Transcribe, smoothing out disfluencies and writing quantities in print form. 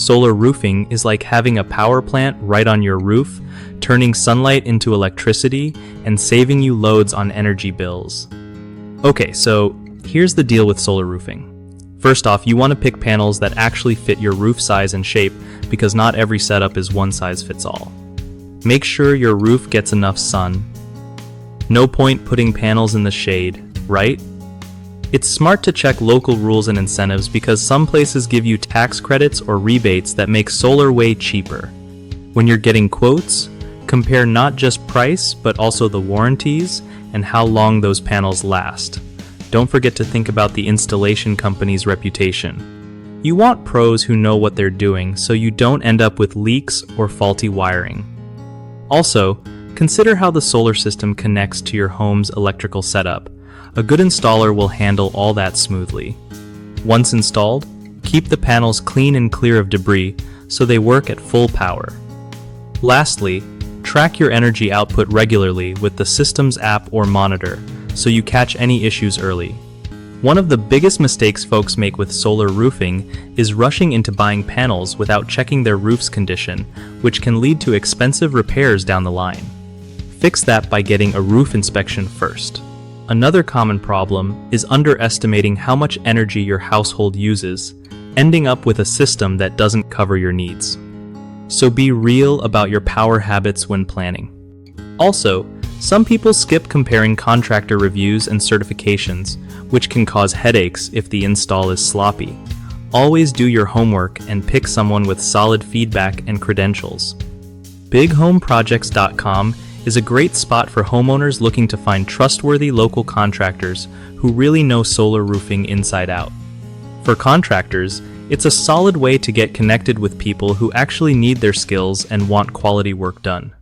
Solar roofing is like having a power plant right on your roof, turning sunlight into electricity and saving you loads on energy bills. Okay, so here's the deal with solar roofing. First off, you want to pick panels that actually fit your roof size and shape because not every setup is one size fits all. Make sure your roof gets enough sun. No point putting panels in the shade, right? It's smart to check local rules and incentives because some places give you tax credits or rebates that make solar way cheaper. When you're getting quotes, compare not just price but also the warranties and how long those panels last. Don't forget to think about the installation company's reputation. You want pros who know what they're doing so you don't end up with leaks or faulty wiring. Also, consider how the solar system connects to your home's electrical setup. A good installer will handle all that smoothly. Once installed, keep the panels clean and clear of debris so they work at full power. Lastly, track your energy output regularly with the system's app or monitor so you catch any issues early. One of the biggest mistakes folks make with solar roofing is rushing into buying panels without checking their roof's condition, which can lead to expensive repairs down the line. Fix that by getting a roof inspection first. Another common problem is underestimating how much energy your household uses, ending up with a system that doesn't cover your needs. So be real about your power habits when planning. Also, some people skip comparing contractor reviews and certifications, which can cause headaches if the install is sloppy. Always do your homework and pick someone with solid feedback and credentials. BigHomeProjects.com is a great spot for homeowners looking to find trustworthy local contractors who really know solar roofing inside out. For contractors, it's a solid way to get connected with people who actually need their skills and want quality work done.